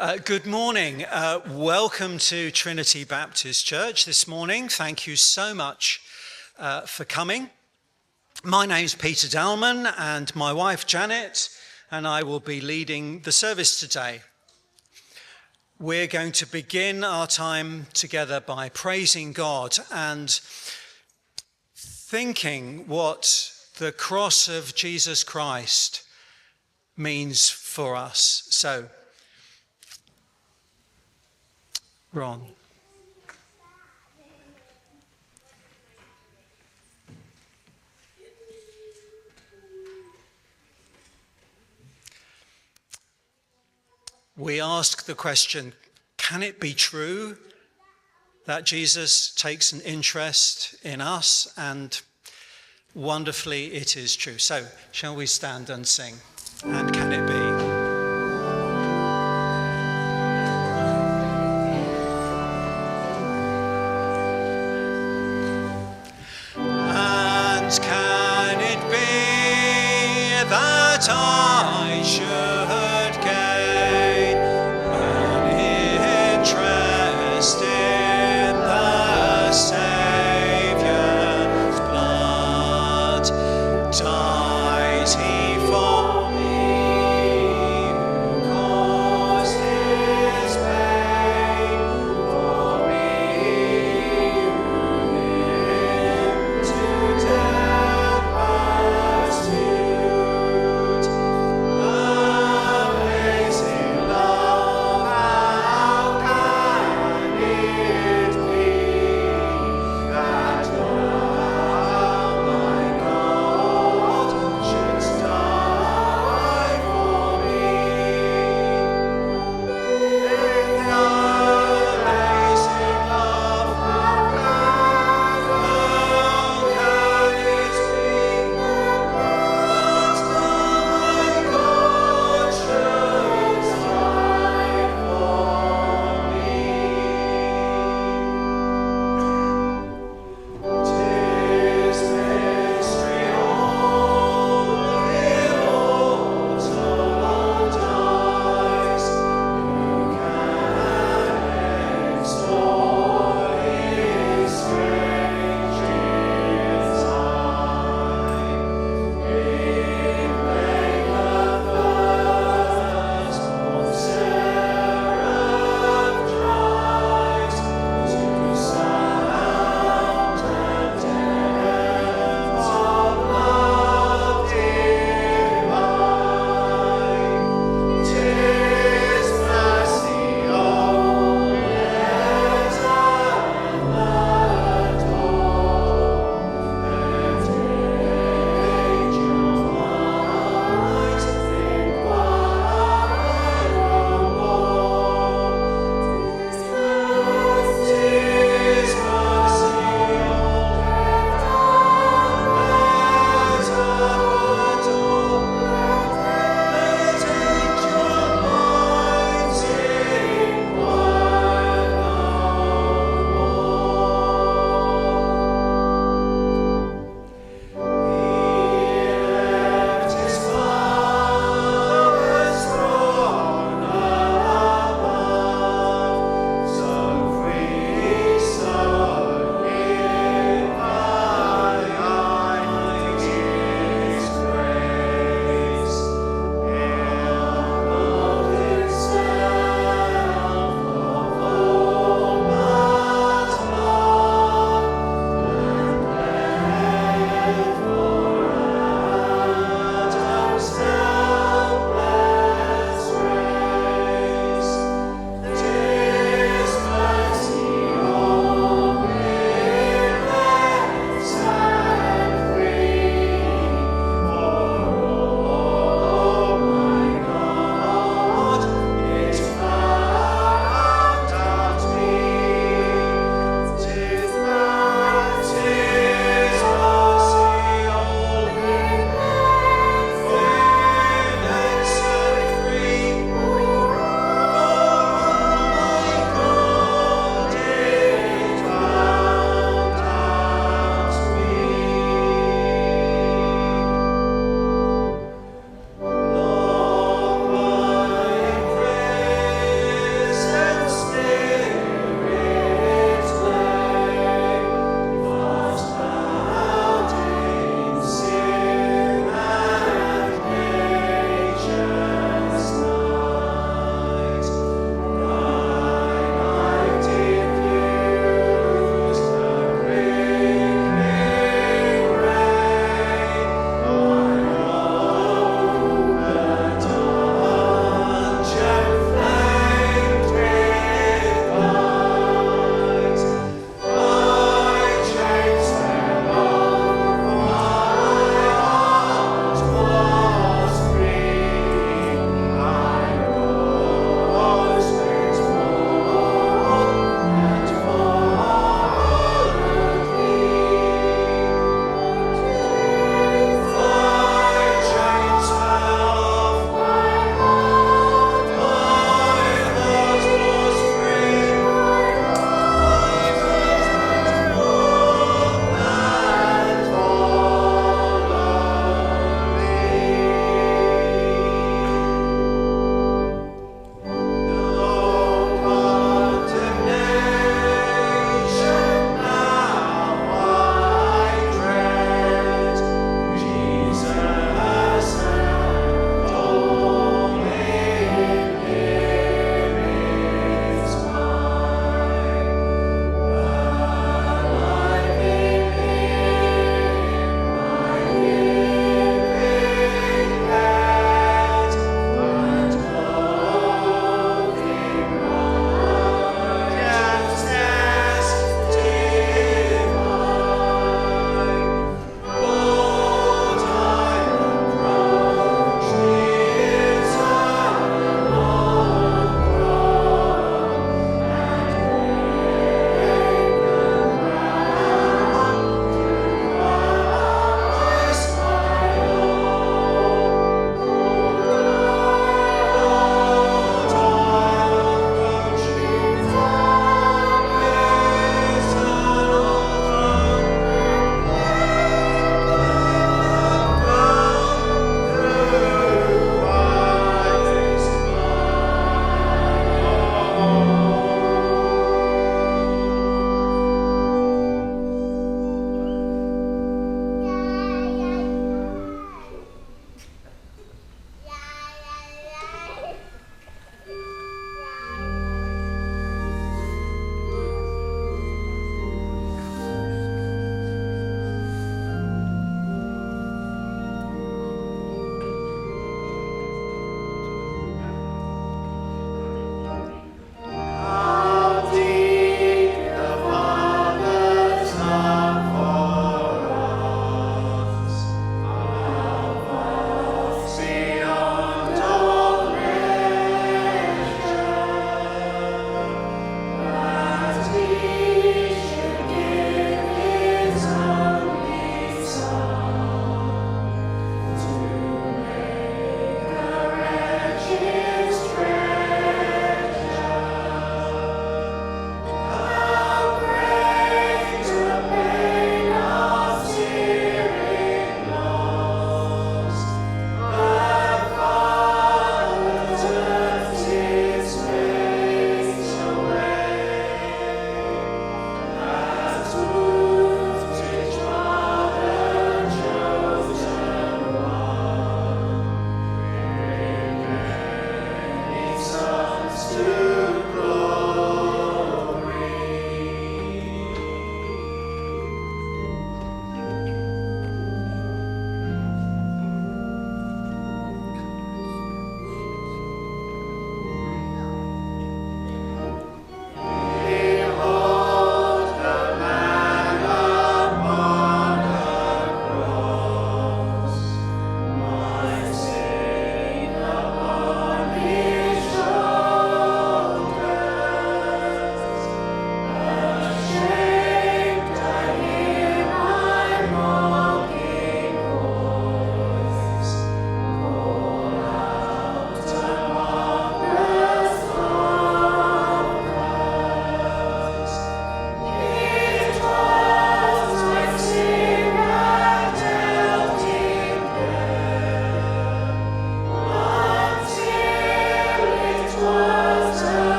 Good morning. Welcome to Trinity Baptist Church this morning. Thank you so much for coming. My name's Peter Dalman and my wife Janet and I will be leading the service today. We're going to begin our time together by praising God and thinking what the cross of Jesus Christ means for us. So, Ron. We ask the question, can it be true that Jesus takes an interest in us? And wonderfully, it is true. So, shall we stand and sing? And can it be? Can it be that I should gain an interest in the Saviour's blood? Dies he for me, who caused his pain, for me, who him to death pursued.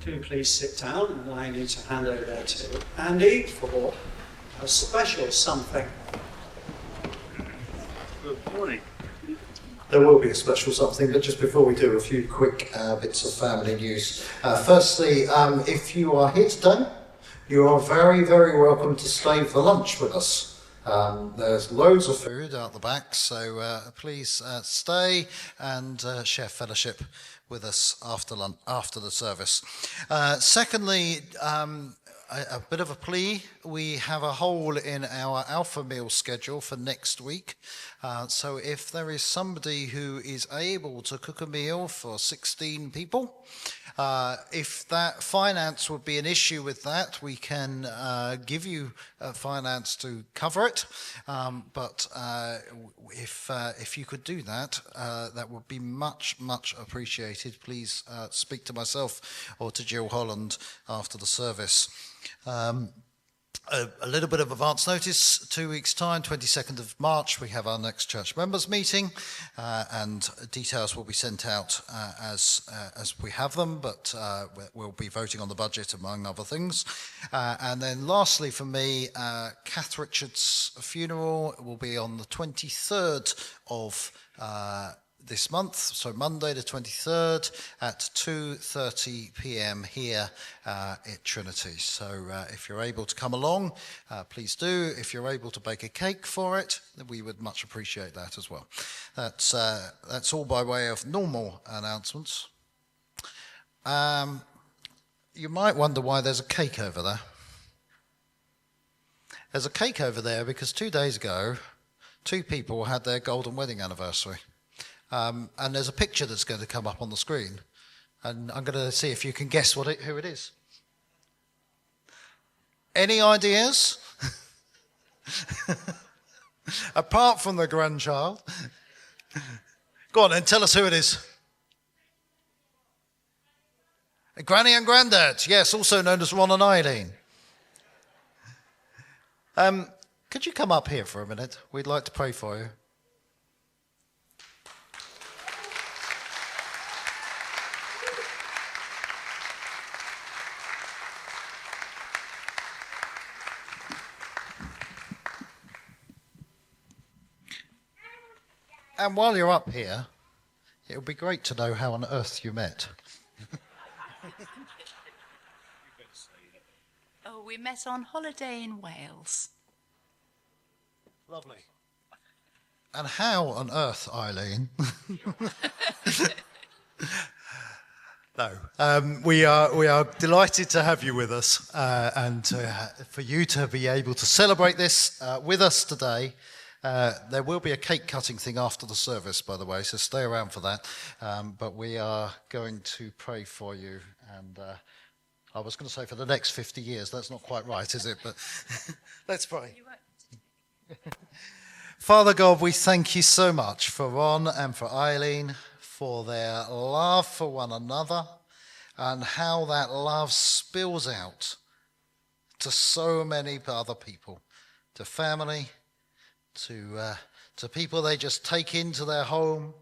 Do please sit down, and I need to hand over to Andy for a special something. Good morning. There will be a special something, but just before we do, a few quick bits of family news. Firstly, if you are here today, you are very, very welcome to stay for lunch with us. There's loads of food out the back, so please stay and share fellowship with us after the service. Secondly, a bit of a plea. We have a hole in our Alpha meal schedule for next week. So if there is somebody who is able to cook a meal for 16 people, if that finance would be an issue with that, we can give you finance to cover it. But if you could do that, that would be much, much appreciated. Please speak to myself or to Jill Holland after the service. A little bit of advance notice, 2 weeks' time, 22nd of March, we have our next church members meeting, and details will be sent out as we have them, but we'll be voting on the budget, among other things. And then lastly for me, Kath Richards' funeral will be on the 23rd of this month, so Monday the 23rd at 2:30 p.m. here at Trinity. So if you're able to come along, please do. If you're able to bake a cake for it, we would much appreciate that as well. That's all by way of normal announcements. You might wonder why there's a cake over there. There's a cake over there because 2 days ago, 2 people had their golden wedding anniversary. And there's a picture that's going to come up on the screen, and I'm going to see if you can guess who it is. Any ideas? Apart from the grandchild. Go on then, tell us who it is. Granny and Grandad, yes, also known as Ron and Eileen. Could you come up here for a minute? We'd like to pray for you. And while you're up here, it would be great to know how on earth you met. Oh, we met on holiday in Wales. Lovely. And how on earth, Eileen? No, we are delighted to have you with us and for you to be able to celebrate this with us today. There will be a cake cutting thing after the service, by the way, so stay around for that. But we are going to pray for you, and I was going to say for the next 50 years. That's not quite right, is it? But let's pray. Father God, we thank you so much for Ron and for Eileen, for their love for one another, and how that love spills out to so many other people, to family, to people they just take into their home.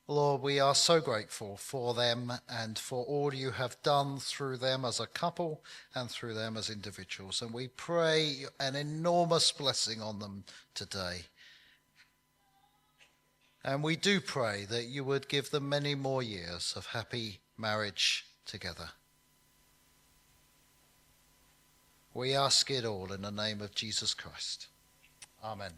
Lord, we are so grateful for them and for all you have done through them as a couple and through them as individuals. And we pray an enormous blessing on them today. And we do pray that you would give them many more years of happy marriage together. We ask it all in the name of Jesus Christ. Amen.